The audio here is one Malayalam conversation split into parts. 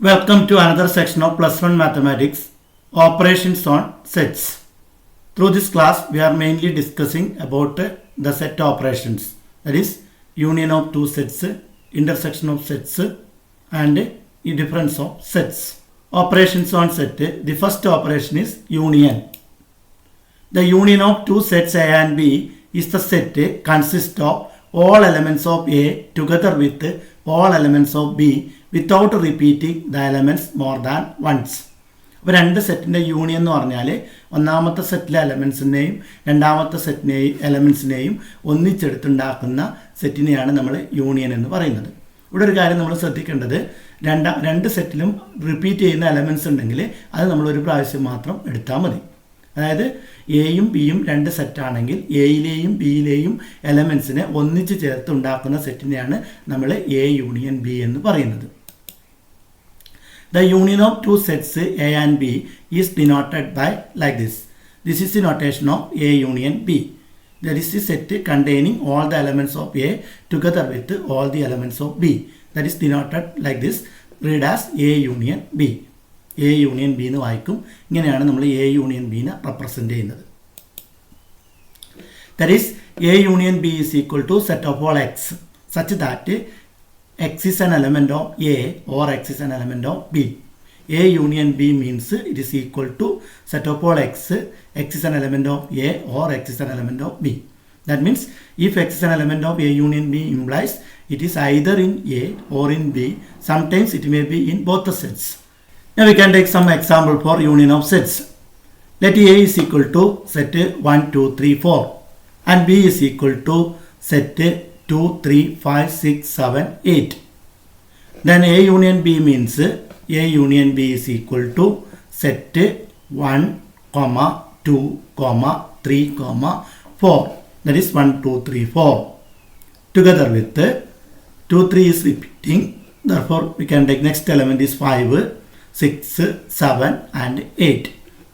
Welcome to another section of Plus One Mathematics, Operations on Sets. Through this class, we are mainly discussing about the set operations. That is, union of two sets, intersection of sets, and the difference of sets. Operations on set. The first operation is union. The union of two sets A and B is the set consists of all elements of A together with all elements of B without repeating the elements more than once. അപ്പോൾ രണ്ട് സെറ്റിൻ്റെ യൂണിയൻ എന്ന് പറഞ്ഞാൽ ഒന്നാമത്തെ സെറ്റിലെ എലമെൻസിനെയും രണ്ടാമത്തെ എലമെൻസിനെയും ഒന്നിച്ചെടുത്തുണ്ടാക്കുന്ന സെറ്റിനെയാണ് നമ്മൾ യൂണിയൻ എന്ന് പറയുന്നത്. ഇവിടെ ഒരു കാര്യം നമ്മൾ ശ്രദ്ധിക്കേണ്ടത്, രണ്ട് സെറ്റിലും റിപ്പീറ്റ് ചെയ്യുന്ന എലമെൻസ് ഉണ്ടെങ്കിൽ അത് നമ്മളൊരു പ്രാവശ്യം മാത്രം എടുത്താൽ മതി. അതായത് എയും ബിയും രണ്ട് സെറ്റാണെങ്കിൽ എയിലെയും ബിയിലെയും എലമെൻസിനെ ഒന്നിച്ച് ചേർത്ത് ഉണ്ടാക്കുന്ന സെറ്റിനെയാണ് നമ്മൾ എ യൂണിയൻ ബി എന്ന് പറയുന്നത്. The union of two sets A and B is denoted by like this. This is the notation of A union B. That is the set containing all the elements of A together with all the elements of B. That is denoted like this. Read as A union B. A union B എന്ന് വായിക്കും. ഇങ്ങനെയാണ് നമ്മൾ A union B നെ റെപ്രസെന്റ് ചെയ്യുന്നത്. That is A union B is equal to set of all X such that X is an element of A or X is an element of B. A union B means it is equal to set of all X. X is an element of A or X is an element of B. That means if X is an element of A union B implies it is either in A or in B. Sometimes it may be in both the sets. Now we can take some example for union of sets. Let A is equal to set 1, 2, 3, 4 and B is equal to set 2, 3, 5, 6, 7, 8. Then A union B means A union B is equal to set 1, 2, 3, 4. That is 1, 2, 3, 4. Together with 2, 3 is repeating. Therefore, we can take next element is 5, 6, 7 and 8.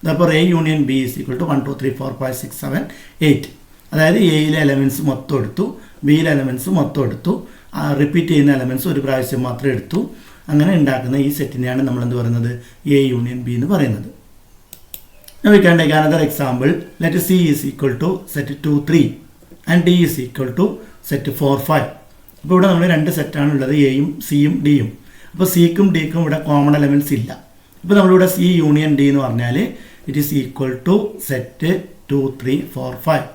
Therefore, A union B is equal to 1, 2, 3, 4, 5, 6, 7, 8. അതായത് എയിലെ എലമെൻറ്റ്സ് മൊത്തം എടുത്തു, ബിയിലെ എലമെൻറ്റ്സ് മൊത്തം എടുത്തു, റിപ്പീറ്റ് ചെയ്യുന്ന എലമെൻറ്റ്സ് ഒരു പ്രാവശ്യം മാത്രം എടുത്തു. അങ്ങനെ ഉണ്ടാക്കുന്ന ഈ സെറ്റിനെയാണ് നമ്മൾ എന്ത് പറയുന്നത്, എ യൂണിയൻ ബി എന്ന് പറയുന്നത്. Now we can take another example. Let C is equal to set 2, 3 and D is equal to set 4, 5. അപ്പോൾ ഇവിടെ നമ്മൾ രണ്ട് സെറ്റാണ് ഉള്ളത്, എയും സിയും ഡിയും. അപ്പോൾ സിക്കും ഡിക്കും ഇവിടെ കോമൺ എലമെൻറ്റ്സ് ഇല്ല. ഇപ്പോൾ നമ്മളിവിടെ സി യൂണിയൻ ഡി എന്ന് പറഞ്ഞാൽ it is equal to set 2, 3, 4, 5.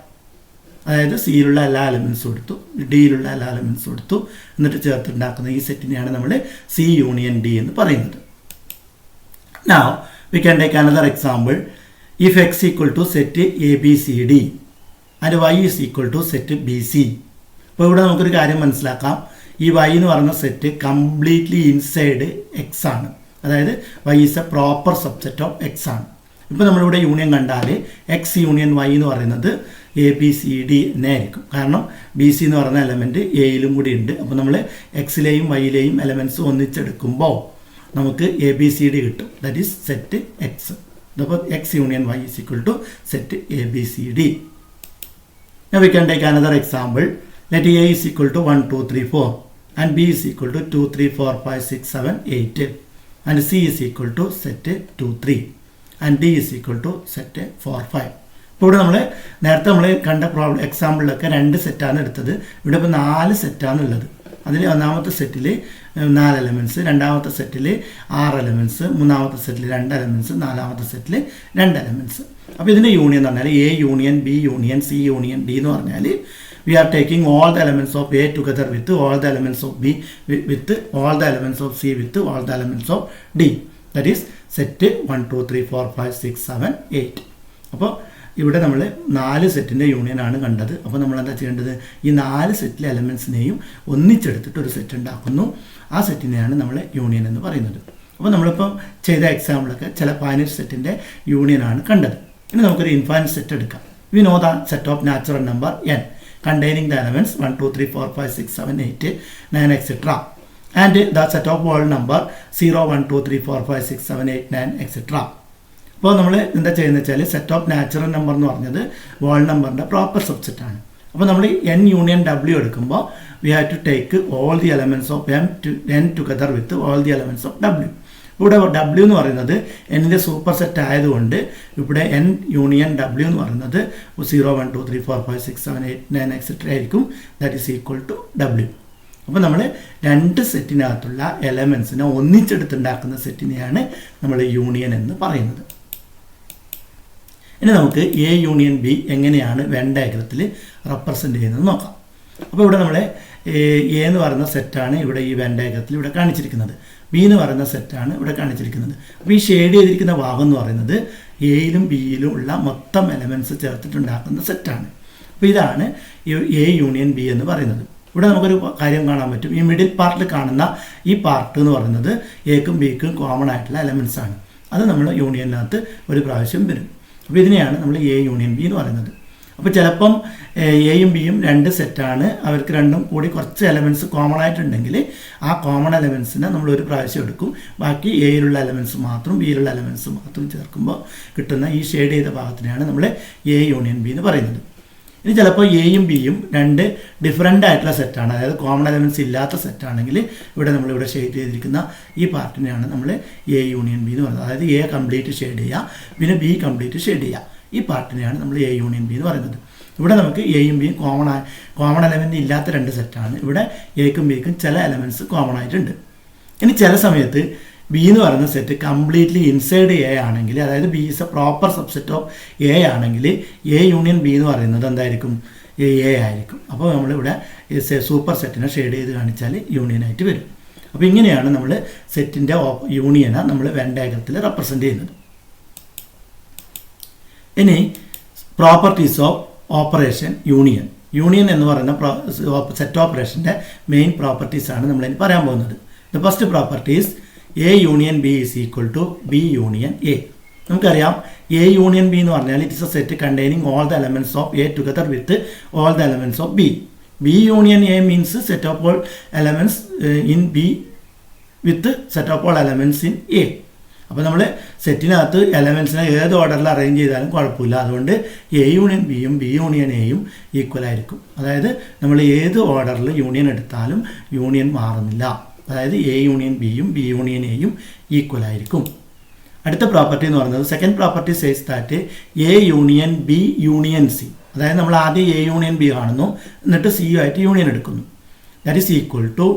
അതായത് സിയിലുള്ള എല്ലാ എലമെൻസും എടുത്തു, ഡിയിലുള്ള എല്ലാ എലമെൻസും എടുത്തു, എന്നിട്ട് ചേർത്തുണ്ടാക്കുന്ന ഈ സെറ്റിനെയാണ് നമ്മൾ സി യൂണിയൻ ഡി എന്ന് പറയുന്നത്. Now we can take another example. If X equal to set ABCD and Y is equal to set BC. അപ്പോൾ ഇവിടെ നമുക്കൊരു കാര്യം മനസ്സിലാക്കാം. ഈ Y എന്ന് പറയുന്ന സെറ്റ് കംപ്ലീറ്റ്ലി ഇൻസൈഡ് എക്സ് ആണ്. അതായത് Y is a proper subset of X ആണ്. ഇപ്പോൾ നമ്മളിവിടെ യൂണിയൻ കണ്ടാൽ എക്സ് യൂണിയൻ വൈ എന്ന് പറയുന്നത് എ ബി സി ഡി തന്നെ ആയിരിക്കും. കാരണം ബി സി എന്ന് പറയുന്ന എലമെൻറ്റ് എയിലും കൂടി ഉണ്ട്. അപ്പോൾ നമ്മൾ എക്സിലെയും വൈയിലെയും എലമെൻറ്റ്സ് ഒന്നിച്ചെടുക്കുമ്പോൾ നമുക്ക് എ ബി സി ഡി കിട്ടും. That is set X. അപ്പോൾ X union Y is equal to set A B C D. We can take another example. Let A is equal to 1, 2, 3, 4 and B is equal to 2, 3, 4, 5, 6, 7, 8 and C is equal to set 2, 3 and D is equal to set 4, 5. ഇപ്പോൾ ഇവിടെ നമ്മൾ നേരത്തെ നമ്മൾ കണ്ട എക്സാമ്പിളിലൊക്കെ രണ്ട് സെറ്റാണ് എടുത്തത്. ഇവിടെ ഇപ്പോൾ 4 സെറ്റാണ് ഉള്ളത്. അതിൽ ഒന്നാമത്തെ സെറ്റിൽ 4 എലമെൻറ്റ്സ്, രണ്ടാമത്തെ സെറ്റിൽ 6 എലമെൻറ്റ്സ്, മൂന്നാമത്തെ സെറ്റിൽ 2 എലമെൻറ്റ്സ്, നാലാമത്തെ സെറ്റിൽ 2 എലമെൻറ്റ്സ്. അപ്പോൾ ഇതിൻ്റെ യൂണിയൻ എന്ന് പറഞ്ഞാൽ A union B union C union D എന്ന് പറഞ്ഞാൽ we are taking all the elements of A together with all the elements of B with all the elements of C with all the elements of D. That is set 1, 2, 3, 4, 5, 6, 7, 8. അപ്പോൾ ഇവിടെ നമ്മൾ 4 സെറ്റിൻ്റെ യൂണിയനാണ് കണ്ടത്. അപ്പോൾ നമ്മൾ എന്താ ചെയ്യേണ്ടത്, ഈ 4 സെറ്റിലെ എലമെൻസിനെയും ഒന്നിച്ചെടുത്തിട്ട് ഒരു സെറ്റ് ഉണ്ടാക്കുന്നു. ആ സെറ്റിനെയാണ് നമ്മൾ യൂണിയൻ എന്ന് പറയുന്നത്. അപ്പോൾ നമ്മളിപ്പം ചെയ്ത എക്സാമ്പിളൊക്കെ ചില ഫൈനൈറ്റ് സെറ്റിൻ്റെ യൂണിയനാണ് കണ്ടത്. ഇനി നമുക്കൊരു ഇൻഫൈനൈറ്റ് സെറ്റ് എടുക്കാം. We know the set of natural number n containing the elements 1, 2, 3, 4, 5, 6, 7, 8, 9, etc. And the set of whole number 0, 1, 2, 3, 4, 5, 6, 7, 8, 9, etc. അപ്പോൾ നമ്മൾ എന്താ ചെയ്യുന്നത് വെച്ചാൽ സെറ്റ് ഓഫ് നാച്ചുറൽ നമ്പർ എന്ന് പറഞ്ഞത് വോൾ നമ്പറിൻ്റെ പ്രോപ്പർ സബ്സെറ്റ് ആണ്. അപ്പോൾ നമ്മൾ n യൂണിയൻ w എടുക്കുമ്പോൾ we have to take all the elements of n together with all the elements of w. ഇവിടെ W എന്ന് പറയുന്നത് എൻ്റെ സൂപ്പർ സെറ്റ് ആയതുകൊണ്ട് ഇവിടെ N യൂണിയൻ W എന്ന് പറയുന്നത് 0 1 2 3 4 5 6 7 8 9 എക്സെട്ര ആയിരിക്കും. That is equal to W. അപ്പോൾ നമ്മൾ രണ്ട് സെറ്റിനകത്തുള്ള എലമെൻസിനെ ഒന്നിച്ചെടുത്തുണ്ടാക്കുന്ന സെറ്റിനെയാണ് നമ്മൾ യൂണിയൻ എന്ന് പറയുന്നത്. ഇനി നമുക്ക് എ യൂണിയൻ ബി എങ്ങനെയാണ് വെൻ ഡയഗ്രത്തിൽ റെപ്രസെൻ്റ് ചെയ്യുന്നത് നോക്കാം. അപ്പോൾ ഇവിടെ നമ്മൾ എ എന്ന് പറയുന്ന സെറ്റാണ് ഇവിടെ ഈ വെൻ ഡയഗ്രത്തിൽ ഇവിടെ കാണിച്ചിരിക്കുന്നത്. ബി എന്ന് പറയുന്ന സെറ്റാണ് ഇവിടെ കാണിച്ചിരിക്കുന്നത്. അപ്പോൾ ഈ ഷെയ്ഡ് ചെയ്തിരിക്കുന്ന ഭാഗം എന്ന് പറയുന്നത് എയിലും ബിയിലും ഉള്ള മൊത്തം എലമെൻറ്റ്സ് ചേർത്തിട്ടുണ്ടാക്കുന്ന സെറ്റാണ്. അപ്പോൾ ഇതാണ് എ യൂണിയൻ ബി എന്ന് പറയുന്നത്. ഇവിടെ നമുക്കൊരു കാര്യം കാണാൻ പറ്റും. ഈ മിഡിൽ പാർട്ടിൽ കാണുന്ന ഈ പാർട്ട് എന്ന് പറയുന്നത് എക്കും ബിക്കും കോമൺ ആയിട്ടുള്ള എലമെൻറ്റ്സ് ആണ്. അത് നമ്മൾ യൂണിയനകത്ത് ഒരു പ്രാവശ്യം വരും. അപ്പോൾ ഇതിനെയാണ് നമ്മൾ എ യൂണിയൻ ബി എന്ന് പറയുന്നത്. അപ്പോൾ ചിലപ്പം എയും ബിയും രണ്ട് സെറ്റാണ്, അവർക്ക് രണ്ടും കൂടി കുറച്ച് എലമെൻറ്റ്സ് കോമൺ ആയിട്ടുണ്ടെങ്കിൽ ആ കോമൺ എലമെൻറ്റ്സിനെ നമ്മൾ ഒരു പ്രാവശ്യം എടുക്കും. ബാക്കി എയിലുള്ള എലമെൻറ്റ്സ് മാത്രം ബിയിലുള്ള എലമെൻറ്റ്സ് മാത്രം ചേർക്കുമ്പോൾ കിട്ടുന്ന ഈ ഷെയ്ഡ് ചെയ്ത ഭാഗത്തിനെയാണ് നമ്മൾ എ യൂണിയൻ ബി എന്ന് പറയുന്നത്. ഇനി ചിലപ്പോൾ എയും ബിയും രണ്ട് ഡിഫറൻ്റ് ആയിട്ടുള്ള സെറ്റാണ്, അതായത് കോമൺ എലമെൻറ്റ്സ് ഇല്ലാത്ത സെറ്റാണെങ്കിൽ ഇവിടെ നമ്മളിവിടെ ഷെയ്ഡ് ചെയ്തിരിക്കുന്ന ഈ പാർട്ടിനെയാണ് നമ്മൾ എ യൂണിയൻ ബി എന്ന് പറയുന്നത്. അതായത് എ കംപ്ലീറ്റ് ഷെയ്ഡ് ചെയ്യുക, പിന്നെ ബി കംപ്ലീറ്റ് ഷെയ്ഡ് ചെയ്യുക. ഈ പാർട്ടിനെയാണ് നമ്മൾ എ യൂണിയൻ ബി എന്ന് പറയുന്നത്. ഇവിടെ നമുക്ക് എയും ബിയും കോമൺ എലമെൻറ്റ് ഇല്ലാത്ത രണ്ട് സെറ്റാണ്. ഇവിടെ എക്കും ബിക്കും ചില എലമെൻറ്റ്സ് കോമൺ ആയിട്ടുണ്ട്. ഇനി ചില സമയത്ത് ബി എന്ന് പറയുന്ന സെറ്റ് കംപ്ലീറ്റ്ലി ഇൻസൈഡ് എ ആണെങ്കിൽ, അതായത് B is A proper subset of A ആണെങ്കിൽ എ യൂണിയൻ ബി എന്ന് പറയുന്നത് എന്തായിരിക്കും? എ ആയിരിക്കും. അപ്പോൾ നമ്മളിവിടെ സൂപ്പർ സെറ്റിനെ ഷെയ്ഡ് ചെയ്ത് കാണിച്ചാൽ യൂണിയനായിട്ട് വരും. അപ്പോൾ ഇങ്ങനെയാണ് നമ്മൾ സെറ്റിൻ്റെ യൂണിയനെ നമ്മൾ വെൻ ഡയഗ്രത്തിൽ റെപ്രസെൻ്റ് ചെയ്യുന്നത്. ഇനി properties of operation union. Union എന്ന് പറയുന്ന സെറ്റ് ഓപ്പറേഷൻ്റെ മെയിൻ പ്രോപ്പർട്ടീസാണ് നമ്മളിനി പറയാൻ പോകുന്നത്. The first properties A union B is equal to B union A. നമുക്കറിയാം എ യൂണിയൻ ബി എന്ന് പറഞ്ഞാൽ it is a set containing all the elements of A together with all the elements of B. B union A means set of all elements in B with set of all elements in A. അപ്പോൾ നമ്മൾ സെറ്റിനകത്ത് എലമെൻറ്റ്സിനെ ഏത് ഓർഡറിൽ അറേഞ്ച് ചെയ്താലും കുഴപ്പമില്ല. അതുകൊണ്ട് എ യൂണിയൻ ബിയും ബി യൂണിയൻ എയും ഈക്വൽ ആയിരിക്കും. അതായത് നമ്മൾ ഏത് ഓർഡറിൽ യൂണിയൻ എടുത്താലും യൂണിയൻ മാറുന്നില്ല. അതായത് എ യൂണിയൻ ബിയും ബി യൂണിയൻ എയും ഈക്വൽ ആയിരിക്കും. അടുത്ത പ്രോപ്പർട്ടി എന്ന് പറയുന്നത് second property says that A union B union C. അതായത് നമ്മൾ ആദ്യം എ യൂണിയൻ ബി കാണുന്നു, എന്നിട്ട് സി ആയിട്ട് യൂണിയൻ എടുക്കുന്നു. That is equal to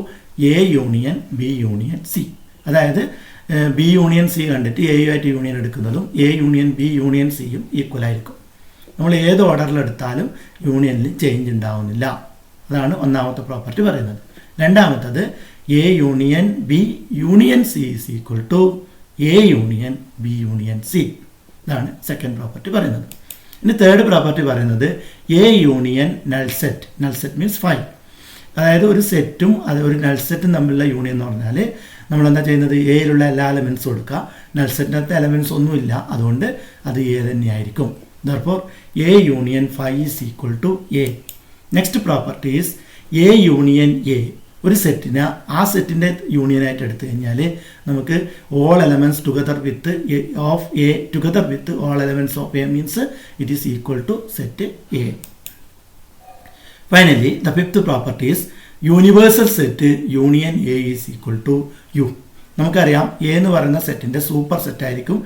A union B union C. അതായത് ബി യൂണിയൻ സി കണ്ടിട്ട് എ ആയിട്ട് യൂണിയൻ എടുക്കുന്നതും എ യൂണിയൻ ബി യൂണിയൻ സിയും ഈക്വൽ ആയിരിക്കും. നമ്മൾ ഏത് ഓർഡറിലെടുത്താലും യൂണിയനിൽ ചേഞ്ച് ഉണ്ടാവുന്നില്ല. അതാണ് ഒന്നാമത്തെ പ്രോപ്പർട്ടി പറയുന്നത്. രണ്ടാമത്തത് A union B union C is equal to A union B union C. ഇതാണ് സെക്കൻഡ് പ്രോപ്പർട്ടി പറയുന്നത്. ഇനി തേർഡ് പ്രോപ്പർട്ടി പറയുന്നത് A union null set. Null set means 5. അതായത് ഒരു സെറ്റും അത് ഒരു നൾ സെറ്റും തമ്മിലുള്ള യൂണിയൻ എന്ന് പറഞ്ഞാൽ നമ്മളെന്താ ചെയ്യുന്നത്? എയിലുള്ള എല്ലാ എലമെൻറ്റ്സും എടുക്കുക. നൾ സെറ്റിനകത്ത് എലമെൻറ്റ്സ് ഒന്നുമില്ല, അതുകൊണ്ട് അത് എ തന്നെയായിരിക്കും. Therefore A union 5 is equal to A. Next property is A union A. ഒരു സെറ്റിനെ ആ സെറ്റിൻ്റെ യൂണിയനായിട്ട് എടുത്തു കഴിഞ്ഞാൽ നമുക്ക് all elements together with of A together with all elements of A means it is equal to set A. Finally the fifth property is universal set union A is equal to U. നമുക്കറിയാം എ എന്ന് പറയുന്ന സെറ്റിൻ്റെ സൂപ്പർ സെറ്റായിരിക്കും.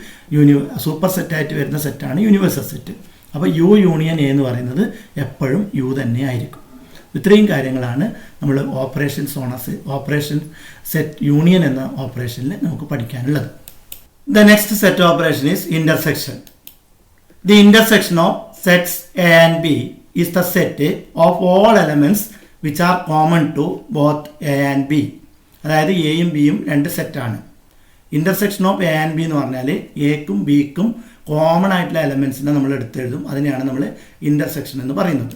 സൂപ്പർ സെറ്റായിട്ട് വരുന്ന സെറ്റാണ് യൂണിവേഴ്സൽ സെറ്റ്. അപ്പോൾ യു യൂണിയൻ എ എന്ന് പറയുന്നത് എപ്പോഴും യു തന്നെ ആയിരിക്കും. ഇത്രയും കാര്യങ്ങളാണ് നമ്മൾ ഓപ്പറേഷൻ സെറ്റ് യൂണിയൻ എന്ന ഓപ്പറേഷനിൽ നമുക്ക് പഠിക്കാനുള്ളത്. The next set operation is intersection. The intersection of sets A and B is the set of all elements which are common to both A and B. അതായത് എയും ബിയും രണ്ട് സെറ്റാണ്. Intersection of A and B എന്ന് പറഞ്ഞാൽ എക്കും ബിക്കും കോമൺ ആയിട്ടുള്ള എലമെൻറ്റ്സിനെ നമ്മൾ എടുത്തെഴുതും. അതിനെയാണ് നമ്മൾ ഇൻ്റർസെക്ഷൻ എന്ന് പറയുന്നത്.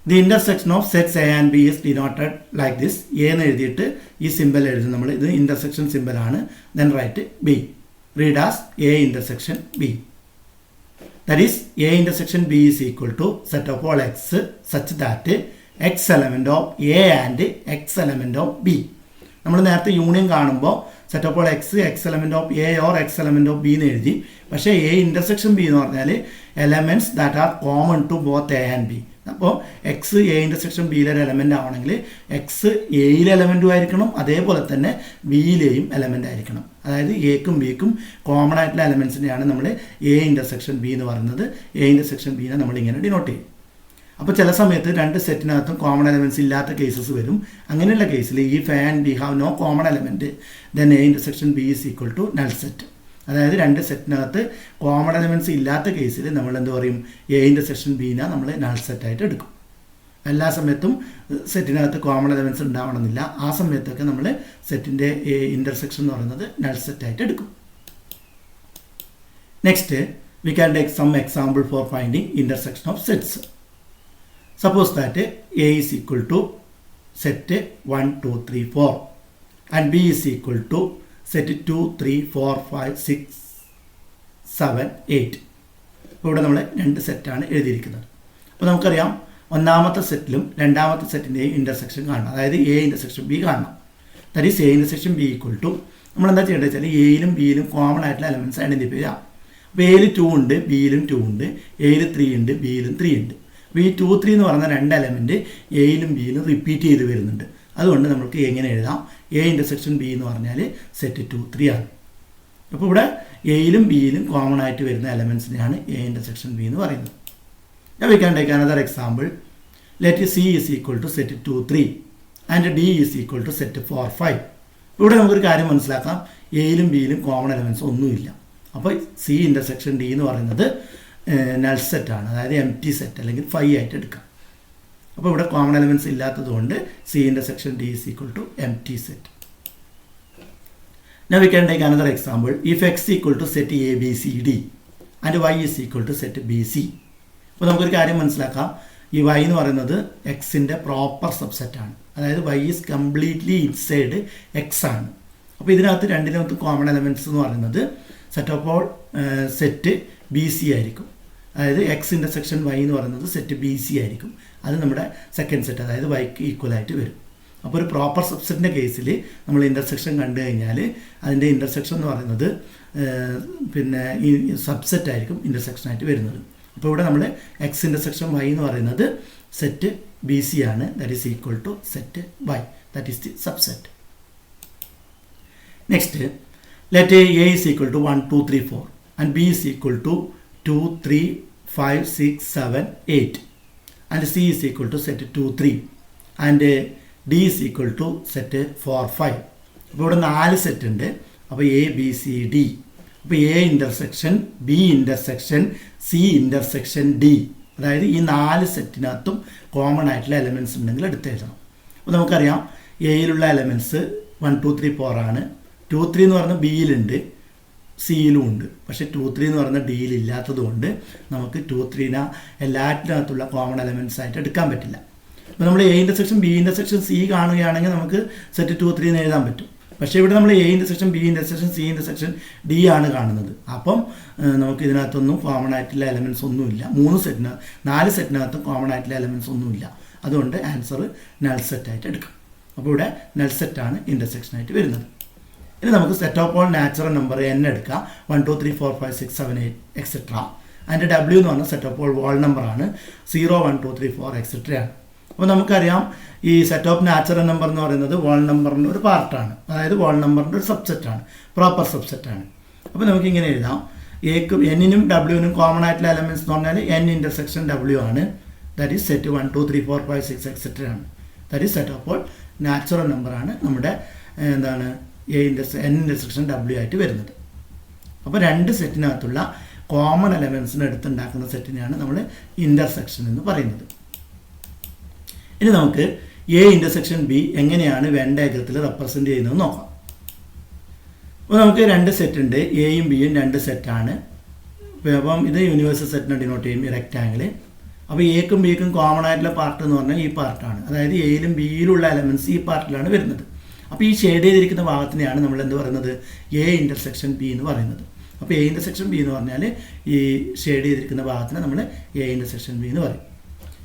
The intersection of sets A and B is denoted like this. A എന്ന് എഴുതിയിട്ട് ഈ സിമ്പൽ എഴുതും നമ്മൾ. ഇത് ഇൻ്റർസെക്ഷൻ സിമ്പലാണ്. Then write B. Read as A intersection B. That is A intersection B is equal to set of all X such that X element of A and X element of B. നമ്മൾ നേരത്തെ യൂണിയൻ കാണുമ്പോൾ set of all X element of A or X element of B എന്ന് എഴുതി. പക്ഷേ എ ഇൻ്റർസെക്ഷൻ ബി എന്ന് പറഞ്ഞാൽ elements that are common to both A and B. അപ്പോൾ എക്സ് എ ഇൻ്റർസെക്ഷൻ ബിയിലെ ഒരു എലമെൻ്റ് ആവണമെങ്കിൽ എക്സ് എയിലെ എലമെൻറ്റും ആയിരിക്കണം, അതേപോലെ തന്നെ ബിയിലെയും എലമെൻ്റ് ആയിരിക്കണം. അതായത് എക്കും ബിക്കും കോമൺ ആയിട്ടുള്ള എലമെൻസിനെയാണ് നമ്മൾ എ ഇൻ്റർസെക്ഷൻ ബി എന്ന് പറയുന്നത്. എ ഇൻ്റർസെക്ഷൻ ബിനെ നമ്മളിങ്ങനെ ഡിനോട്ട് ചെയ്യും. അപ്പോൾ ചില സമയത്ത് രണ്ട് സെറ്റിനകത്തും കോമൺ എലമെൻറ്റ്സ് ഇല്ലാത്ത കേസസ് വരും. അങ്ങനെയുള്ള കേസിൽ if A and B have no common element then A intersection B is equal to null set. അതായത് രണ്ട് സെറ്റിനകത്ത് കോമൺ എലമെൻറ്റ്സ് ഇല്ലാത്ത കേസിൽ നമ്മൾ എന്ത് പറയും, എ ഇൻ്റർസെക്ഷൻ ബീനെ നമ്മൾ നൾ സെറ്റായിട്ട് എടുക്കും. എല്ലാ സമയത്തും സെറ്റിനകത്ത് കോമൺ എലമെൻറ്റ്സ് ഉണ്ടാവണമെന്നില്ല. ആ സമയത്തൊക്കെ നമ്മൾ സെറ്റിൻ്റെ ഇൻ്റർസെക്ഷൻ എന്ന് പറയുന്നത് നൾ സെറ്റായിട്ട് എടുക്കും. Next we can take some example for finding intersection of sets. Suppose that A is equal to set 1, 2, 3, 4 and B is equal to set 2, 3, 4, 5, 6, 7, 8. ഇപ്പോൾ ഇവിടെ നമ്മൾ രണ്ട് സെറ്റാണ് എഴുതിയിരിക്കുന്നത്. അപ്പോൾ നമുക്കറിയാം ഒന്നാമത്തെ സെറ്റിലും രണ്ടാമത്തെ സെറ്റിൻ്റെയും ഇൻ്റർസെക്ഷൻ കാണണം. അതായത് എ ഇൻ്റർസെക്ഷൻ ബി കാണണം. That is A intersection B equal to നമ്മളെന്താ ചെയ്യേണ്ടത് വെച്ചാൽ എയിലും ബിയിലും കോമൺ ആയിട്ടുള്ള എലമെൻറ്റ്സ് ഐഡൻറ്റിഫൈ ചെയ്യാം. അപ്പോൾ എയിൽ 2 ഉണ്ട്, ബിയിലും 2 ഉണ്ട്, എയിൽ 3 ഉണ്ട്, ബിയിലും 3 ഉണ്ട്. അപ്പോൾ ഈ 2, 3 എന്ന് പറയുന്ന രണ്ട് എലമെൻറ്റ് എയിലും ബിയിലും റിപ്പീറ്റ് ചെയ്ത് വരുന്നുണ്ട്. അതുകൊണ്ട് നമുക്ക് എങ്ങനെ എഴുതാം, എ ഇൻ്റർസെക്ഷൻ ബി എന്ന് പറഞ്ഞാൽ സെറ്റ് 2, 3 ആണ്. അപ്പോൾ ഇവിടെ എയിലും ബിയിലും കോമൺ ആയിട്ട് വരുന്ന എലമെൻസിനെയാണ് എ ഇൻ്റർസെക്ഷൻ ബി എന്ന് പറയുന്നത്. Now we can take another example. Let C is equal to set 2, 3 and D is equal to set 4, 5. ഇവിടെ നമുക്കൊരു കാര്യം മനസ്സിലാക്കാം, എയിലും ബിയിലും കോമൺ എലമെൻറ്റ്സ് ഒന്നുമില്ല. അപ്പോൾ സി ഇൻ്റർസെക്ഷൻ ഡി എന്ന് പറയുന്നത് നൾ സെറ്റാണ്, അതായത് എം ടി സെറ്റ് അല്ലെങ്കിൽ 5 ആയിട്ട് എടുക്കാം. അപ്പോൾ ഇവിടെ കോമൺ എലമെൻറ്റ്സ് ഇല്ലാത്തത് കൊണ്ട് C intersection D is equal to empty set. Now we can take another example. If x equal to set A, B, C, D and y is equal to set B, C. അപ്പോൾ നമുക്കൊരു കാര്യം മനസ്സിലാക്കാം, ഈ y എന്ന് പറയുന്നത് എക്സിൻ്റെ പ്രോപ്പർ സബ്സെറ്റാണ്. അതായത് y is completely inside X ആണ്. അപ്പോൾ ഇതിനകത്ത് രണ്ടിനകത്ത് കോമൺ എലമെൻറ്റ്സ് എന്ന് പറയുന്നത് set of all set B C ആയിരിക്കും. അതായത് എക്സ് ഇൻ്റർസെക്ഷൻ വൈ എന്ന് പറയുന്നത് സെറ്റ് ബി സി ആയിരിക്കും. അത് നമ്മുടെ സെക്കൻഡ് സെറ്റ്, അതായത് വൈക്ക് ഈക്വലായിട്ട് വരും. അപ്പോൾ ഒരു പ്രോപ്പർ സബ്സെറ്റിൻ്റെ കേസിൽ നമ്മൾ ഇൻ്റർസെക്ഷൻ കണ്ടു കഴിഞ്ഞാൽ അതിൻ്റെ ഇൻ്റർസെക്ഷൻ എന്ന് പറയുന്നത് പിന്നെ ഈ സബ്സെറ്റ് ആയിരിക്കും ഇൻ്റർസെക്ഷനായിട്ട് വരുന്നത്. അപ്പോൾ ഇവിടെ നമ്മൾ എക്സ് ഇൻ്റർസെക്ഷൻ വൈ എന്ന് പറയുന്നത് സെറ്റ് ബി സി ആണ്. That is equal to set Y, that is the subset. Next let A is equal to 1, 2, 3, 4 and B is equal to 2, 3, 5, 6, 7, 8 and C is equal to set 2, 3 and D is equal to set 4, 5. അപ്പോൾ ഇവിടെ 4 സെറ്റ് ഉണ്ട്. അപ്പോൾ എ ബി സി ഡി. അപ്പോൾ A intersection B intersection C intersection D, അതായത് ഈ 4 സെറ്റിനകത്തും കോമൺ ആയിട്ടുള്ള എലമെൻറ്റ്സ് ഉണ്ടെങ്കിൽ എടുത്തെഴുതണം. അപ്പോൾ നമുക്കറിയാം എയിലുള്ള എലമെൻറ്റ്സ് 1, 2, 3, 4 ആണ്. 2, 3 എന്ന് പറഞ്ഞാൽ ബിയിലുണ്ട്, സിയിലും ഉണ്ട്. പക്ഷേ 2, 3 എന്ന് പറയുന്ന ഡിയിൽ ഇല്ലാത്തത് കൊണ്ട് നമുക്ക് 2, 3നെ എല്ലാറ്റിനകത്തുള്ള കോമൺ എലമെൻറ്റ്സ് ആയിട്ട് എടുക്കാൻ പറ്റില്ല. അപ്പോൾ നമ്മൾ A intersection B intersection C കാണുകയാണെങ്കിൽ നമുക്ക് സെറ്റ് 2, 3 എന്ന് എഴുതാൻ പറ്റും. പക്ഷേ ഇവിടെ നമ്മൾ A intersection B intersection C intersection D ആണ് കാണുന്നത്. അപ്പം നമുക്ക് ഇതിനകത്തൊന്നും കോമൺ ആയിട്ടുള്ള എലമെൻറ്റ്സ് ഒന്നുമില്ല. 4 സെറ്റിനകത്തും കോമൺ ആയിട്ടുള്ള എലമെൻറ്റ്സ് ഒന്നുമില്ല. അതുകൊണ്ട് ആൻസർ നൾ സെറ്റായിട്ട് എടുക്കാം. അപ്പോൾ ഇവിടെ നൾ സെറ്റാണ് ഇൻ്റർസെക്ഷനായിട്ട് വരുന്നത്. ഇനി നമുക്ക് set of all natural number n എടുക്കാം. 1, 2, 3, 4, 5, 6, 7, 8 എക്സെട്ര. അതിൻ്റെ W എന്ന് പറഞ്ഞാൽ സെറ്റ് ഓഫ് ഓൾ വോൾ നമ്പറാണ്. 0, 1, 2, 3, 4 എക്സെട്രയാണ്. അപ്പോൾ നമുക്കറിയാം ഈ സെറ്റ് ഓഫ് നാച്ചുറൽ നമ്പർ എന്ന് പറയുന്നത് വോൾ നമ്പറിൻ്റെ ഒരു പാർട്ടാണ്. അതായത് വോൾ നമ്പറിൻ്റെ ഒരു സബ്സെറ്റാണ്, പ്രോപ്പർ സബ്സെറ്റാണ്. അപ്പോൾ നമുക്കിങ്ങനെ എഴുതാം, എക്കും എന്നിനും ഡബ്ല്യുവിനും കോമൺ ആയിട്ടുള്ള എലമെൻറ്റ്സ് എന്ന് പറഞ്ഞാൽ n ഇൻ്റർസെക്ഷൻ W ആണ്. ദാറ്റ് ഈസ് സെറ്റ് 1, 2, 3, 4, 5, 6 എക്സെട്രയാണ്. That is set of all natural നമ്പറാണ് നമ്മുടെ എന്താണ് n ഇൻ്റർസെക്ഷൻ W ആയിട്ട് വരുന്നത്. അപ്പോൾ രണ്ട് സെറ്റിനകത്തുള്ള കോമൺ എലമെൻസിനെ എടുത്തുണ്ടാക്കുന്ന സെറ്റിനെയാണ് നമ്മൾ ഇൻ്റർസെക്ഷൻ എന്ന് പറയുന്നത്. ഇനി നമുക്ക് എ ഇൻ്റർസെക്ഷൻ ബി എങ്ങനെയാണ് വെൻ ഡയഗ്രത്തിൽ റെപ്രസെൻറ്റ് ചെയ്യുന്നത് നോക്കാം. അപ്പോൾ നമുക്ക് രണ്ട് സെറ്റ് ഉണ്ട്, എയും ബിയും രണ്ട് സെറ്റാണ്. അപ്പം ഇത് യൂണിവേഴ്സൽ സെറ്റിനെ ഡിനോട്ട് ചെയ്യും, ഈ റെക്റ്റാങ്കിൾ. അപ്പോൾ എക്കും ബിക്കും കോമൺ ആയിട്ടുള്ള പാർട്ട് എന്ന് പറഞ്ഞാൽ ഈ പാർട്ടാണ്. അതായത് എയിലും ബിയിലുള്ള എലമെൻറ്റ്സ് ഈ പാർട്ടിലാണ് വരുന്നത്. അപ്പോൾ ഈ ഷെയ്ഡ് ചെയ്തിരിക്കുന്ന ഭാഗത്തിനെയാണ് നമ്മൾ എന്ത് പറയുന്നത്, എ ഇൻ്റർസെക്ഷൻ ബി എന്ന് പറയുന്നത്. അപ്പോൾ എ ഇൻ്റർസെക്ഷൻ ബി എന്ന് പറഞ്ഞാൽ ഈ ഷെയ്ഡ് ചെയ്തിരിക്കുന്ന ഭാഗത്തിന് നമ്മൾ എ ഇൻ്റർസെക്ഷൻ ബി എന്ന് പറയും.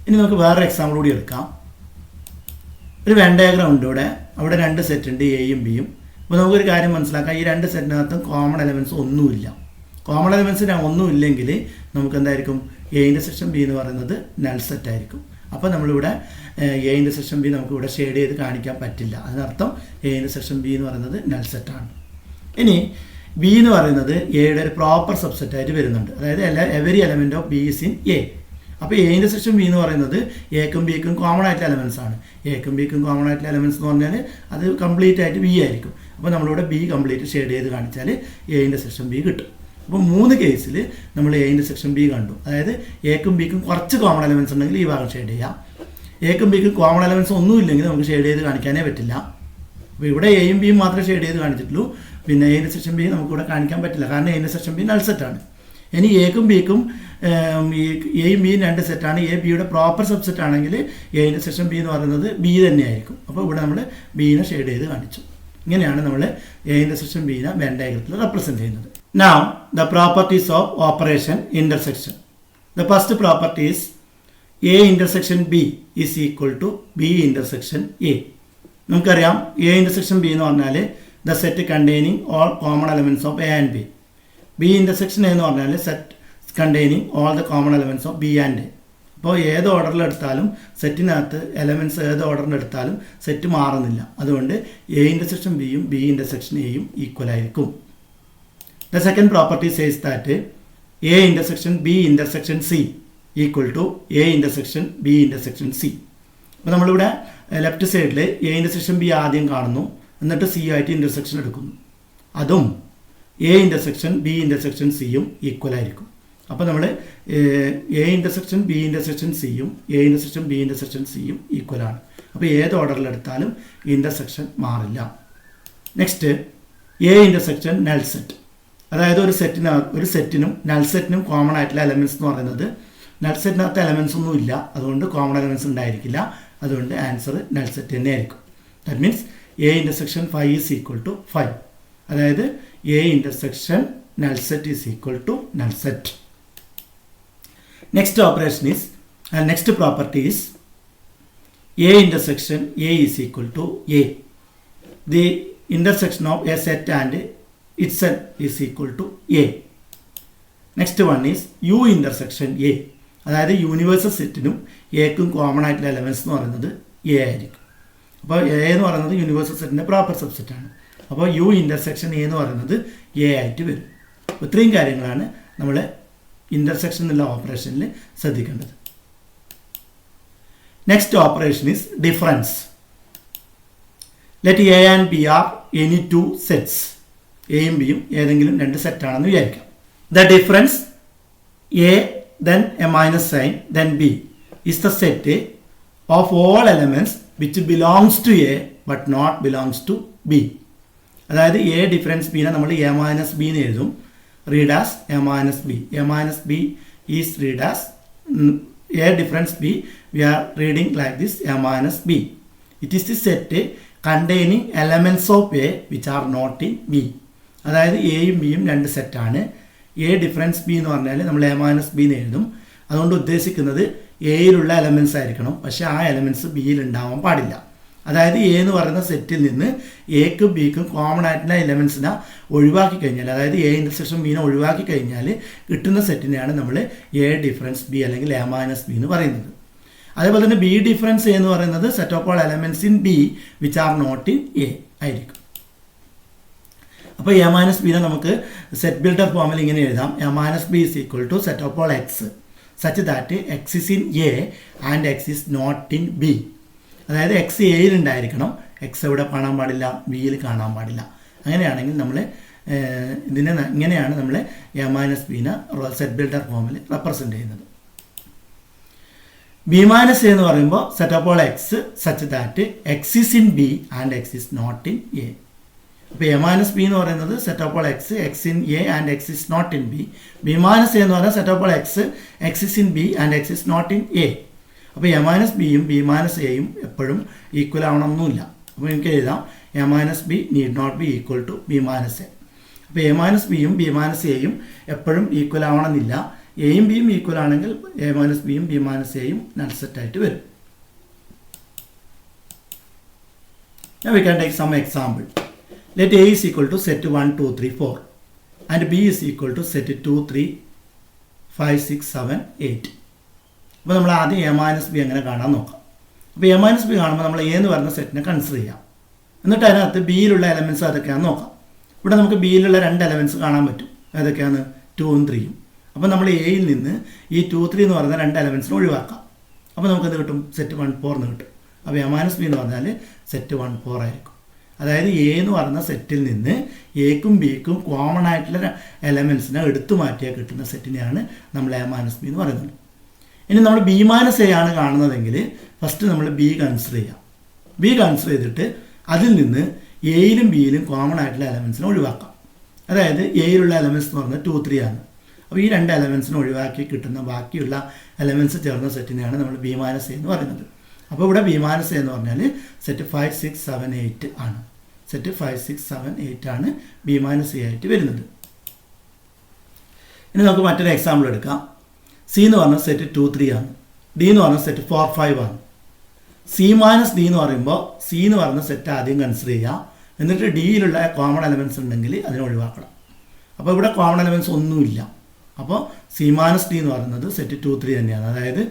ഇനി നമുക്ക് വേറൊരു എക്സാമ്പിൾ കൂടി എടുക്കാം. ഒരു വെൻ ഡയഗ്രം ഉണ്ട് ഇവിടെ. അവിടെ രണ്ട് സെറ്റ് ഉണ്ട്, എയും ബിയും. അപ്പോൾ നമുക്കൊരു കാര്യം മനസ്സിലാക്കാം, ഈ രണ്ട് സെറ്റിനകത്തും കോമൺ എലമെൻറ്റ്സ് ഒന്നുമില്ല. കോമൺ എലമെൻറ്റ്സിന് ഒന്നും ഇല്ലെങ്കിൽ നമുക്ക് എന്തായിരിക്കും, എ ഇൻ്റർസെക്ഷൻ ബി എന്ന് പറയുന്നത് നൾ സെറ്റ് ആയിരിക്കും. അപ്പോൾ നമ്മളിവിടെ എ ഇൻ്റർസെക്ഷൻ ബി നമുക്ക് ഇവിടെ ഷെയ്ഡ് ചെയ്ത് കാണിക്കാൻ പറ്റില്ല. അതിനർത്ഥം എ ഇൻ്റർസെക്ഷൻ ബി എന്ന് പറയുന്നത് നൾ സെറ്റാണ്. ഇനി ബി എന്ന് പറയുന്നത് എയുടെ ഒരു പ്രോപ്പർ സബ്സെറ്റായിട്ട് വരുന്നുണ്ട്. അതായത് every element of B is in A. അപ്പോൾ എ ഇൻ്റർസെക്ഷൻ ബി എന്ന് പറയുന്നത് എക്കും ബിക്കും കോമൺ ആയിട്ടുള്ള എലമെൻറ്റ്സ് ആണ്. എക്കും ബിക്കും കോമൺ ആയിട്ടുള്ള എലമെൻറ്റ്സ് എന്ന് പറഞ്ഞാൽ അത് കംപ്ലീറ്റ് ആയിട്ട് ബി ആയിരിക്കും. അപ്പോൾ നമ്മളിവിടെ ബി കംപ്ലീറ്റ് ഷെയ്ഡ് ചെയ്ത് കാണിച്ചാൽ എ ഇൻ്റർസെക്ഷൻ ബി കിട്ടും. അപ്പോൾ 3 കേസിൽ നമ്മൾ എ ഇൻ്റർസെക്ഷൻ ബി കണ്ടു. അതായത് എക്കും ബിക്കും കുറച്ച് കോമൺ എലമെൻറ്റ്സ് ഉണ്ടെങ്കിൽ ഈ ഭാഗം ഷെയ്ഡ് ചെയ്യാം. എക്കും ബിക്കും കോമൺ എലമെൻറ്റ്സ് ഒന്നും ഇല്ലെങ്കിൽ നമുക്ക് ഷെയ്ഡ് ചെയ്ത് കാണിക്കാനേ പറ്റില്ല. അപ്പോൾ ഇവിടെ എയും ബിയും മാത്രമേ ഷെയ്ഡ് ചെയ്ത് കാണിച്ചിട്ടുള്ളൂ. പിന്നെ എ ഇൻ്റർസെക്ഷൻ ബി നമുക്കിവിടെ കാണിക്കാൻ പറ്റില്ല, കാരണം എ ഇൻ്റർസെക്ഷൻ ബി നൾ സെറ്റാണ്. ഇനി എക്കും ബിക്കും എയും ബിയും 2 സെറ്റാണ്. എ ബിയുടെ പ്രോപ്പർ സബ്സെറ്റ് ആണെങ്കിൽ എ ഇൻ്റർസെക്ഷൻ ബി എന്ന് പറയുന്നത് ബി തന്നെയായിരിക്കും. അപ്പോൾ ഇവിടെ നമ്മൾ ബീനെ ഷെയ്ഡ് ചെയ്ത് കാണിച്ചു. ഇങ്ങനെയാണ് നമ്മൾ എ ഇൻ്റർസെക്ഷൻ ബിനെ വെൻ ഡയഗ്രത്തിൽ റെപ്രസെൻറ്റ് ചെയ്യുന്നത്. Now the properties of operation intersection. The first property is A intersection B is equal to B intersection A. നമുക്കറിയാം എ ഇൻ്റർസെക്ഷൻ ബി എന്ന് പറഞ്ഞാൽ the set containing all common elements of A and B. B intersection എന്ന് പറഞ്ഞാൽ set containing all the common elements of B and A. അപ്പോൾ ഏത് ഓർഡറിലെടുത്താലും സെറ്റിനകത്ത് എലമെൻറ്റ്സ് ഏത് ഓർഡറിലെടുത്താലും സെറ്റ് മാറുന്നില്ല. അതുകൊണ്ട് എ ഇൻ്റർസെക്ഷൻ ബിയും ബി ഇൻ്റർസെക്ഷൻ എയും ഈക്വൽ ആയിരിക്കും. The second property says that A intersection B intersection C equal to A intersection B intersection C. അപ്പോൾ നമ്മളിവിടെ ലെഫ്റ്റ് സൈഡിൽ എ ഇൻ്റർസെക്ഷൻ ബി ആദ്യം കാണുന്നു, എന്നിട്ട് സി ആയിട്ട് ഇൻ്റർസെക്ഷൻ എടുക്കുന്നു. അതും എ ഇൻ്റർസെക്ഷൻ ബി ഇൻ്റർസെക്ഷൻ സിയും ഈക്വൽ ആയിരിക്കും. അപ്പോൾ നമ്മൾ എ ഇൻ്റർസെക്ഷൻ ബി ഇൻ്റർസെക്ഷൻ സിയും എ ഇൻ്റർസെക്ഷൻ ബി ഇൻ്റർസെക്ഷൻ സിയും ഈക്വലാണ്. അപ്പോൾ ഏത് ഓർഡറിലെടുത്താലും ഇൻ്റർസെക്ഷൻ മാറില്ല. Next A intersection null set. അതായത് ഒരു സെറ്റിനും നൾ സെറ്റിനും കോമൺ ആയിട്ടുള്ള എലമെൻറ്റ്സ് എന്ന് പറയുന്നത്, നൾ സെറ്റിനകത്ത് എലമെൻറ്റ്സ് ഒന്നും ഇല്ല, അതുകൊണ്ട് കോമൺ എലമെൻറ്റ്സ് ഉണ്ടായിരിക്കില്ല. അതുകൊണ്ട് ആൻസർ നൾ സെറ്റ് തന്നെ ആയിരിക്കും. That means A intersection 5 is equal to 5. അതായത് A intersection null set is equal to null set. Next operation is next property is A intersection A is equal to A. The intersection of A set and itself is equal to A. Next one is U intersection A. അതായത് യൂണിവേഴ്സൽ സെറ്റിനും എക്കും കോമൺ ആയിട്ടുള്ള എലമെൻറ്റ്സ് എന്ന് പറയുന്നത് എ ആയിരിക്കും. അപ്പോൾ എ എന്ന് പറയുന്നത് യൂണിവേഴ്സൽ സെറ്റിൻ്റെ പ്രോപ്പർ സബ്സെറ്റാണ്. അപ്പോൾ യു ഇൻ്റർസെക്ഷൻ എ എന്ന് പറയുന്നത് എ ആയിട്ട് വരും. അപ്പോൾ ഇത്രയും കാര്യങ്ങളാണ് നമ്മൾ ഇൻ്റർസെക്ഷൻ എന്നുള്ള ഓപ്പറേഷനിൽ ശ്രദ്ധിക്കേണ്ടത്. Next operation is difference. Let A and B are any 2 sets. എയും ബിയും ഏതെങ്കിലും 2 സെറ്റാണെന്ന് വിചാരിക്കാം. The difference A then A minus sign then B is the set of all elements which belongs to A but not belongs to B. അതായത് എ ഡിഫറൻസ് ബിനെ നമ്മൾ എ മൈനസ് ബി എന്ന് എഴുതും. Read as A minus B. A minus B is read as A difference B. V are reading like this A minus B. It is the set containing elements of A which are not in B. അതായത് എയും ബിയും 2 സെറ്റാണ്. എ ഡിഫറൻസ് ബി എന്ന് പറഞ്ഞാൽ നമ്മൾ എ മൈനസ് ബി എന്ന് എഴുതും. അതുകൊണ്ട് ഉദ്ദേശിക്കുന്നത് എയിലുള്ള എലമെൻറ്റ്സ് ആയിരിക്കണം, പക്ഷേ ആ എലമെൻറ്റ്സ് ബിയിൽ ഉണ്ടാവാൻ പാടില്ല. അതായത് എ എന്ന് പറയുന്ന സെറ്റിൽ നിന്ന് എക്കും ബിക്കും കോമൺ ആയിട്ടുള്ള എലമെൻറ്റ്സിനെ ഒഴിവാക്കി കഴിഞ്ഞാൽ, അതായത് എ ഇൻ്റർസെക്ഷൻ ബിനെ ഒഴിവാക്കി കഴിഞ്ഞാൽ കിട്ടുന്ന സെറ്റിനെയാണ് നമ്മൾ എ ഡിഫറൻസ് ബി അല്ലെങ്കിൽ എ മൈനസ് ബി എന്ന് പറയുന്നത്. അതേപോലെ തന്നെ ബി ഡിഫറൻസ് എ എന്ന് പറയുന്നത് set of all elements in B which are not in A ആയിരിക്കും. അപ്പോൾ എ മൈനസ് ബിനെ നമുക്ക് സെറ്റ് ബിൽഡർ ഫോമിൽ ഇങ്ങനെ എഴുതാം. A minus B is equal to set of all X such that x is in A and x is not in B. അതായത് എക്സ് എയിൽ ഉണ്ടായിരിക്കണം, എക്സ് എവിടെ കാണാൻ പാടില്ല, ബിയിൽ കാണാൻ പാടില്ല. അങ്ങനെയാണെങ്കിൽ നമ്മൾ ഇങ്ങനെയാണ് നമ്മൾ എ മൈനസ് ബിനെ സെറ്റ് ബിൽഡർ ഫോമിൽ റെപ്രസെൻറ്റ് ചെയ്യുന്നത്. ബി മൈനസ് എ എന്ന് പറയുമ്പോൾ set of all X such that x is in B and x is not in A. അപ്പോൾ എ മൈനസ് ബി എന്ന് പറയുന്നത് set of all x x in A and x is not in B. B minus A എന്ന് പറയുന്നത് set of all x x is in B and x is not in A. അപ്പോൾ എ മൈനസ് ബിയും ബി മൈനസ് എയും എപ്പോഴും ഈക്വൽ ആവണമെന്നില്ല. അപ്പോൾ എനിക്ക് എഴുതാം A minus B need not be equal to B minus A. അപ്പോൾ എ മൈനസ് ബിയും ബി മൈനസ് എയും എപ്പോഴും ഈക്വൽ ആവണമെന്നില്ല. എയും ബിയും ഈക്വൽ ആണെങ്കിൽ എ മൈനസ് ബിയും ബി മൈനസ് എയും നൾ സെറ്റായിട്ട് വരും. Now we can take some example. Let A is equal to set 1, 2, 3, 4 and B is equal to set 2, 3, 5, 6, 7, 8. അപ്പോൾ നമ്മൾ ആദ്യം എ മൈനസ് ബി എങ്ങനെ കാണാൻ നോക്കാം. അപ്പോൾ എ മൈനസ് ബി കാണുമ്പോൾ നമ്മൾ എ എന്ന് പറയുന്ന സെറ്റിനെ കൺസിഡർ ചെയ്യാം. എന്നിട്ട് അതിനകത്ത് ബിയിലുള്ള എലമെൻറ്റ്സ് ഏതൊക്കെയാണെന്ന് നോക്കാം. ഇവിടെ നമുക്ക് ബിയിലുള്ള 2 എലമെൻറ്റ്സ് കാണാൻ പറ്റും. ഏതൊക്കെയാണ്? 2ഉം 3ഉം. അപ്പോൾ നമ്മൾ എയിൽ നിന്ന് ഈ 2, 3 എന്ന് പറയുന്ന 2 എലമെൻറ്റ്സിനെ ഒഴിവാക്കാം. അപ്പോൾ നമുക്കെന്ത് കിട്ടും? സെറ്റ് 1, 4 എന്ന് കിട്ടും. അപ്പോൾ എ മൈനസ് ബി എന്ന് പറഞ്ഞാൽ സെറ്റ് 1, 4 ആയിരിക്കും. അതായത് എ എന്ന് പറയുന്ന സെറ്റിൽ നിന്ന് എക്കും ബിക്കും കോമൺ ആയിട്ടുള്ള എലമെൻറ്റ്സിനെ എടുത്തു മാറ്റിയാൽ കിട്ടുന്ന സെറ്റിനെയാണ് നമ്മൾ എ മൈനസ് ബി എന്ന് പറയുന്നത്. ഇനി നമ്മൾ ബി മൈനസ് എ ആണ് കാണുന്നതെങ്കിൽ ഫസ്റ്റ് നമ്മൾ ബി കൺസിഡർ ചെയ്യാം. ബി കൺസിഡർ ചെയ്തിട്ട് അതിൽ നിന്ന് എയിലും ബിയിലും കോമൺ ആയിട്ടുള്ള എലമെൻറ്റ്സിനെ ഒഴിവാക്കാം. അതായത് എയിലുള്ള എലമെൻറ്റ്സ് എന്ന് പറഞ്ഞാൽ 2, 3 ആണ്. അപ്പോൾ ഈ 2 എലമെൻറ്റ്സിനെ ഒഴിവാക്കി കിട്ടുന്ന ബാക്കിയുള്ള എലമെൻറ്റ്സ് ചേർന്ന സെറ്റിനെയാണ് നമ്മൾ ബി മൈനസ് എ എന്ന് പറയുന്നത്. അപ്പോൾ ഇവിടെ ബി മൈനസ് എ എന്ന് പറഞ്ഞാൽ സെറ്റ് 5, 6, 7, 8 ആണ്. സെറ്റ് 5, 6, 7, 8 ആണ് ബി മൈനസ് എ ആയിട്ട് വരുന്നത്. ഇനി നമുക്ക് മറ്റൊരു എക്സാമ്പിൾ എടുക്കാം. സി എന്ന് പറഞ്ഞാൽ സെറ്റ് 2, 3 ആണ്. ഡി എന്ന് പറഞ്ഞാൽ സെറ്റ് 4, 5 ആണ്. സി മൈനസ് ഡി എന്ന് പറയുമ്പോൾ സി എന്ന് പറയുന്ന സെറ്റ് ആദ്യം കൺസിഡർ ചെയ്യുക. എന്നിട്ട് ഡിയിലുള്ള കോമൺ എലമെൻറ്റ്സ് ഉണ്ടെങ്കിൽ അതിനെ ഒഴിവാക്കണം. അപ്പോൾ ഇവിടെ കോമൺ എലമെൻറ്റ്സ് ഒന്നുമില്ല. അപ്പോൾ സി മൈനസ് ഡി എന്ന് പറയുന്നത് സെറ്റ് 2, 3 തന്നെയാണ്. അതായത്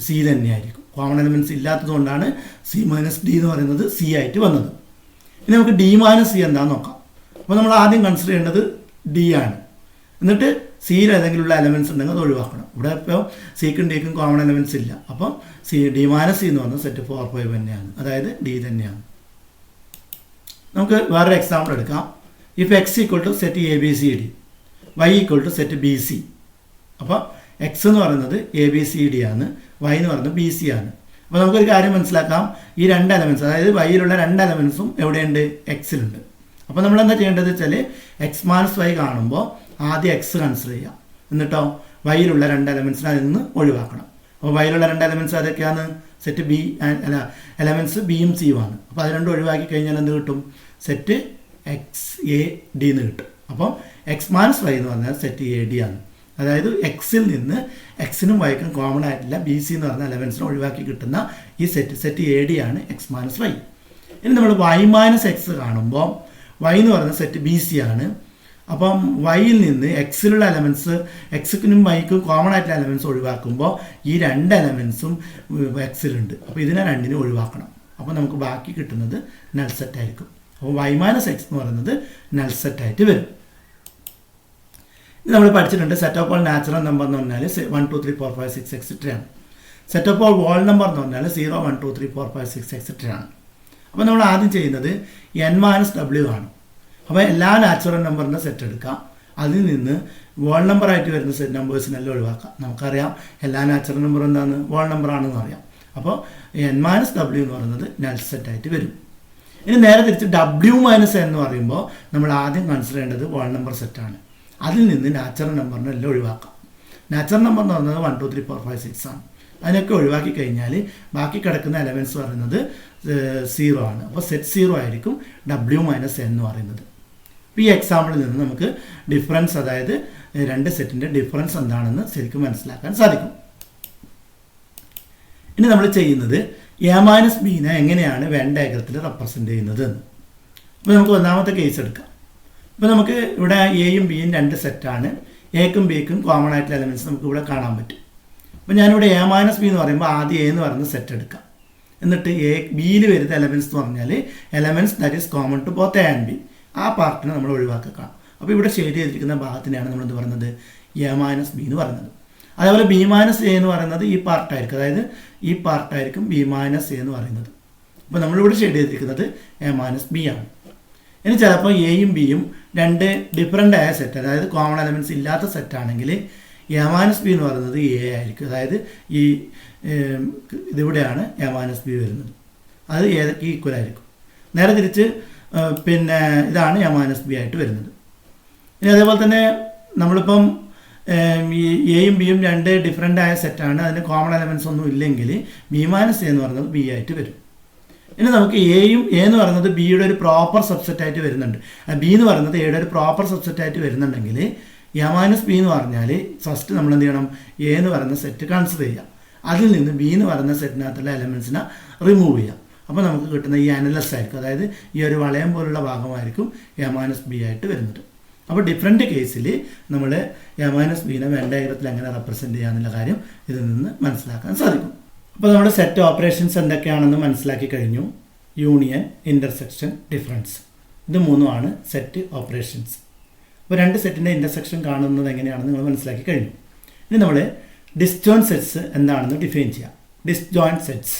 സി തന്നെയായിരിക്കും. കോമൺ എലമെൻറ്റ്സ് ഇല്ലാത്തതുകൊണ്ടാണ് സി മൈനസ് ഡി എന്ന് പറയുന്നത് സി ആയിട്ട് വന്നത്. ഇനി നമുക്ക് ഡി മൈനസ് സി എന്താണെന്ന് നോക്കാം. അപ്പോൾ നമ്മൾ ആദ്യം കൺസിഡർ ചെയ്യേണ്ടത് ഡി ആണ്. എന്നിട്ട് സിയിൽ ഏതെങ്കിലുള്ള എലമെൻറ്റ്സ് ഉണ്ടെങ്കിൽ അത് ഒഴിവാക്കണം. ഇവിടെ ഇപ്പോൾ സിക്കും ഡിക്കും കോമൺ എലമെൻറ്റ്സ് ഇല്ല. അപ്പം ഡി മൈനസ് സി എന്ന് പറഞ്ഞാൽ സെറ്റ് 4, 5 തന്നെയാണ്. അതായത് ഡി തന്നെയാണ്. നമുക്ക് വേറൊരു എക്സാമ്പിൾ എടുക്കാം. If X equal to set A B C D, Y equal to set B C. അപ്പോൾ എക്സ് എന്ന് പറയുന്നത് എ ബി സി ഡി ആണ്, വൈ എന്ന് പറയുന്നത് ബി സി ആണ്. അപ്പോൾ നമുക്കൊരു കാര്യം മനസ്സിലാക്കാം. ഈ 2 എലമെൻറ്റ്സ്, അതായത് വൈയിലുള്ള 2 എലമെൻറ്റ്സും എവിടെയുണ്ട്? എക്സിലുണ്ട്. അപ്പോൾ നമ്മൾ എന്താ ചെയ്യേണ്ടത് വെച്ചാൽ എക്സ് മൈനസ് വൈ കാണുമ്പോൾ ആദ്യം എക്സ് കൺസിഡർ ചെയ്യാം. എന്നിട്ടോ വൈയിലുള്ള 2 എലമെൻറ്റ്സിനെ അതിൽ നിന്ന് ഒഴിവാക്കണം. അപ്പോൾ വൈയിലുള്ള 2 എലമെൻറ്റ്സ് അതൊക്കെയാണ് സെറ്റ് ബി എലമെൻറ്റ്സ് ബിയും സിയും ആണ്. അപ്പോൾ അത് രണ്ടും ഒഴിവാക്കി കഴിഞ്ഞാൽ എന്ത് കിട്ടും? സെറ്റ് എക്സ് എ ഡി എന്ന് കിട്ടും. അപ്പം എക്സ് മൈനസ് വൈ എന്ന് പറഞ്ഞാൽ സെറ്റ് എ ഡി ആണ്. അതായത് എക്സിൽ നിന്ന് എക്സിനും വൈക്കും കോമൺ ആയിട്ടില്ല ബി സി എന്ന് പറഞ്ഞ എലമെൻറ്റ്സിനെ ഒഴിവാക്കി കിട്ടുന്ന ഈ സെറ്റ് എ ഡി ആണ് എക്സ് മൈനസ് വൈ. ഇനി നമ്മൾ വൈ മൈനസ് എക്സ് കാണുമ്പോൾ വൈ എന്ന് പറയുന്ന സെറ്റ് ബി സി ആണ്. അപ്പം വൈയിൽ നിന്ന് എക്സിലുള്ള എലമെൻറ്റ്സ് എക്സിനും വൈക്കും കോമൺ ആയിട്ടുള്ള എലമെൻറ്റ്സ് ഒഴിവാക്കുമ്പോൾ ഈ 2 എലമെൻറ്റ്സും എക്സിലുണ്ട്. അപ്പോൾ ഇതിനെ 2നെ ഒഴിവാക്കണം. അപ്പോൾ നമുക്ക് ബാക്കി കിട്ടുന്നത് നൾ സെറ്റ് ആയിരിക്കും. അപ്പോൾ വൈ മൈനസ് എക്സ് എന്ന് പറയുന്നത് നൾ സെറ്റ് ആയിട്ട് വരും. ഇത് നമ്മൾ പഠിച്ചിട്ടുണ്ട്. Set of all natural number എന്ന് പറഞ്ഞാൽ 1, 2, 3, 4, 5, 6 എക്സെട്ര ആണ്. Set of all wall number എന്ന് പറഞ്ഞാൽ 0, 1, 2, 3, 4, 5, 6 എക്സെട്ര ആണ്. അപ്പോൾ നമ്മൾ ആദ്യം ചെയ്യുന്നത് n മൈനസ് ഡബ്ല്യു ആണ്. അപ്പോൾ എല്ലാ നാച്ചുറൽ നമ്പറിൻ്റെ സെറ്റ് എടുക്കാം. അതിൽ നിന്ന് വോൾ നമ്പറായിട്ട് വരുന്ന സെറ്റ് നമ്പേഴ്സിനെല്ലാം ഒഴിവാക്കാം. നമുക്കറിയാം എല്ലാ നാച്ചുറൽ നമ്പറും എന്താണ്? വോൾ നമ്പർ ആണെന്ന് അറിയാം. അപ്പോൾ n മൈനസ് ഡബ്ല്യു എന്ന് പറയുന്നത് നൾ സെറ്റായിട്ട് വരും. ഇനി നേരെ തിരിച്ച് ഡബ്ല്യു മൈനസ് എന്ന് പറയുമ്പോൾ നമ്മൾ ആദ്യം കൺസിഡർ ചെയ്യേണ്ടത് വോൾ നമ്പർ സെറ്റാണ്. അതിൽ നിന്ന് നാച്ചുറൽ നമ്പറിനെ എല്ലാം ഒഴിവാക്കാം. നാച്ചുറൽ നമ്പർ എന്ന് പറയുന്നത് 1, 2, 3, 4, 5, 6 ആണ്. അതിനൊക്കെ ഒഴിവാക്കി കഴിഞ്ഞാൽ ബാക്കി കിടക്കുന്ന എലമെൻറ്റ്സ് പറയുന്നത് 0 ആണ്. അപ്പോൾ സെറ്റ് 0 ആയിരിക്കും ഡബ്ല്യു മൈനസ് എൻ എന്ന് പറയുന്നത്. അപ്പോൾ ഈ എക്സാമ്പിളിൽ നിന്ന് നമുക്ക് ഡിഫറൻസ്, അതായത് 2 സെറ്റിൻ്റെ ഡിഫറൻസ് എന്താണെന്ന് ശരിക്കും മനസ്സിലാക്കാൻ സാധിക്കും. ഇനി നമ്മൾ ചെയ്യുന്നത് എ മൈനസ് ബീനെ എങ്ങനെയാണ് വെൻ ഡയഗ്രത്തിൽ റെപ്രസെൻ്റ് ചെയ്യുന്നത് എന്ന്. അപ്പോൾ നമുക്ക് ഒന്നാമത്തെ കേസ് എടുക്കാം. ഇപ്പോൾ നമുക്ക് ഇവിടെ എയും ബിയും 2 സെറ്റാണ്. എക്കും ബിക്കും കോമൺ ആയിട്ടുള്ള എലമെൻറ്റ്സ് നമുക്ക് ഇവിടെ കാണാൻ പറ്റും. അപ്പോൾ ഞാനിവിടെ എ മൈനസ് ബി എന്ന് പറയുമ്പോൾ ആദ്യം എ എന്ന് പറയുന്ന സെറ്റ് എടുക്കാം. എന്നിട്ട് ബിയിൽ വരുന്ന എലമെൻറ്റ്സ് എന്ന് പറഞ്ഞാൽ elements that is common to both A and B. ആ പാർട്ടിനെ നമ്മൾ ഒഴിവാക്കുക. അപ്പോൾ ഇവിടെ ഷെയ്ഡ് ചെയ്തിരിക്കുന്ന ഭാഗത്തിനെയാണ് നമ്മൾ എന്ത് പറയുന്നത്? എ മൈനസ് ബി എന്ന് പറയുന്നത്. അതേപോലെ ബി മൈനസ് എ എന്ന് പറയുന്നത് ഈ പാർട്ടായിരിക്കും. അതായത് ഈ പാർട്ടായിരിക്കും ബി മൈനസ് എ എന്ന് പറയുന്നത്. അപ്പോൾ നമ്മളിവിടെ ഷെയ്ഡ് ചെയ്തിരിക്കുന്നത് എ മൈനസ് ബി ആണ്. ഇനി ചിലപ്പോൾ എയും ബിയും 2 ഡിഫറൻ്റ് ആയ സെറ്റ്, അതായത് കോമൺ എലമെൻറ്റ്സ് ഇല്ലാത്ത സെറ്റാണെങ്കിൽ എ മൈനസ് ബി എന്ന് പറയുന്നത് എ ആയിരിക്കും. അതായത് ഈ ഇതിവിടെയാണ് എ മൈനസ് ബി വരുന്നത്. അത് ഏതൊക്കെ ഈക്വൽ ആയിരിക്കും. നേരെ തിരിച്ച് പിന്നെ ഇതാണ് എ മൈനസ് ബി ആയിട്ട് വരുന്നത്. ഇനി അതേപോലെ തന്നെ നമ്മളിപ്പം ഈ എയും ബിയും 2 ഡിഫറൻ്റ് ആയ സെറ്റാണ്, അതിന് കോമൺ എലമെൻറ്റ്സ് ഒന്നും ഇല്ലെങ്കിൽ ബി മൈനസ് എ എന്ന് പറയുന്നത് ബി ആയിട്ട് വരും. ഇനി നമുക്ക് എ എന്ന് പറയുന്നത് ബിയുടെ ഒരു പ്രോപ്പർ സബ്സെറ്റ് ആയിട്ട് വരുന്നുണ്ട്. ബി എന്ന് പറയുന്നത് എയുടെ ഒരു പ്രോപ്പർ സബ്സെറ്റ് ആയിട്ട് വരുന്നുണ്ടെങ്കിൽ എ മൈനസ് ബി എന്ന് പറഞ്ഞാൽ ഫസ്റ്റ് നമ്മൾ എന്ത് ചെയ്യണം? എ എന്ന് പറയുന്ന സെറ്റ് കൺസിഡർ ചെയ്യാം. അതിൽ നിന്ന് ബി എന്ന് പറയുന്ന സെറ്റിനകത്തുള്ള എലമെൻറ്റ്സിനെ റിമൂവ് ചെയ്യാം. അപ്പോൾ നമുക്ക് കിട്ടുന്ന ഈ അനലസ് ആയിരിക്കും, അതായത് ഈ ഒരു വളയം പോലുള്ള ഭാഗമായിരിക്കും എ മൈനസ് ബി ആയിട്ട് വരുന്നത്. അപ്പോൾ ഡിഫറെൻറ്റ് കേസിൽ നമ്മൾ എ മൈനസ് ബീനെ വെൻ ഡയഗ്രത്തിൽ എങ്ങനെ റെപ്രസെൻറ്റ് ചെയ്യാന്നുള്ള കാര്യം ഇതിൽ നിന്ന് മനസ്സിലാക്കാൻ സാധിക്കും. അപ്പോൾ നമ്മൾ സെറ്റ് ഓപ്പറേഷൻസ് എന്തൊക്കെയാണെന്ന് മനസ്സിലാക്കി കഴിഞ്ഞു. യൂണിയൻ, ഇൻ്റർസെക്ഷൻ, ഡിഫറൻസ്, ഇത് മൂന്നുമാണ് സെറ്റ് ഓപ്പറേഷൻസ്. അപ്പോൾ രണ്ട് സെറ്റിൻ്റെ ഇൻ്റർസെക്ഷൻ കാണുന്നത് എങ്ങനെയാണെന്ന് നിങ്ങൾ മനസ്സിലാക്കി കഴിഞ്ഞു. ഇനി നമ്മൾ ഡിസ്ജോയിൻറ്റ് സെറ്റ്സ് എന്താണെന്ന് ഡിഫൈൻ ചെയ്യാം. Disjoint sets: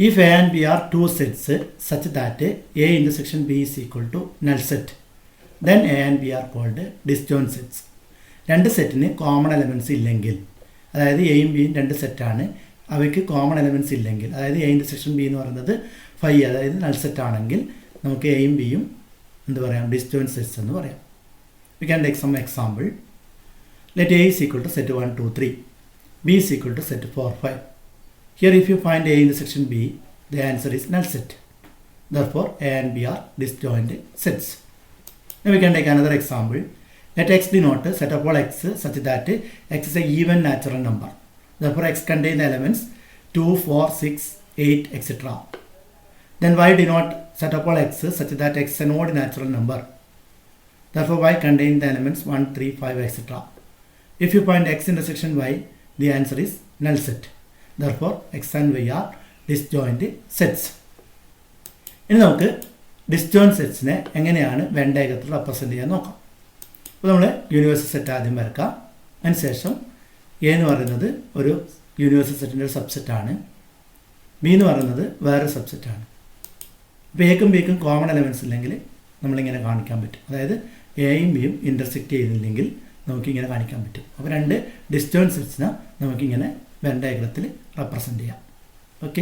if A and B are two sets such that A intersection B is equal to null set, then A and B are called disjoint sets. രണ്ട് സെറ്റിന് കോമൺ എലമെൻറ്റ്സ് ഇല്ലെങ്കിൽ, അതായത് എയും ബിയും രണ്ട് സെറ്റാണ്, അവയ്ക്ക് കോമൺ എലമെൻറ്റ്സ് ഇല്ലെങ്കിൽ, അതായത് എ ഇൻ്റർസെക്ഷൻ ബി എന്ന് പറയുന്നത് ഫൈ, അതായത് നൾ സെറ്റ് ആണെങ്കിൽ നമുക്ക് എയും ബിയും എന്ത് പറയാം, ഡിസ്ജോയിൻറ്റ് സെറ്റ്സ് എന്ന് പറയാം. We can take some example. Let A is equal to set 1 2 3, B is equal to set 4 5. Here if you find A intersection B, the answer is null set. Therefore, A and B are disjoint sets. Now we can take another example. Let X denote a set of all X such that X is an even natural number. Therefore, X contains the elements 2, 4, 6, 8, etc. Then Y denote set of all X such that X is an odd natural number. Therefore, Y contains the elements 1, 3, 5, etc. If you find X intersection Y, the answer is null set. Therefore, X and Y are disjoint sets. ഇനി നമുക്ക് ഡിസ്ജോയിൻറ്റ് സെറ്റ്സിനെ എങ്ങനെയാണ് വെൻ ഡയഗ്രത്തിൽ റെപ്രസെൻറ്റ് ചെയ്യാൻ നോക്കാം. അപ്പോൾ നമ്മൾ യൂണിവേഴ്സൽ സെറ്റ് ആദ്യം വരക്കാം. അതിനുശേഷം എ എന്ന് പറയുന്നത് ഒരു യൂണിവേഴ്സൽ സെറ്റിൻ്റെ ഒരു സബ്സെറ്റാണ്, ബി എന്ന് പറയുന്നത് വേറൊരു സബ്സെറ്റാണ്. അപ്പോൾ എക്കും ബിക്കും കോമൺ എലമെൻറ്റ്സ് ഇല്ലെങ്കിൽ നമ്മളിങ്ങനെ കാണിക്കാൻ പറ്റും. അതായത് എയും ബിയും ഇൻ്റർസെക്റ്റ് ചെയ്തില്ലെങ്കിൽ നമുക്കിങ്ങനെ കാണിക്കാൻ പറ്റും. അപ്പോൾ രണ്ട് ഡിസ്ജോയിൻറ്റ് സെറ്റ്സിനെ നമുക്കിങ്ങനെ വെൻ ഡയഗ്രത്തിൽ റെപ്രസെൻറ്റ് ചെയ്യാം. ഓക്കെ.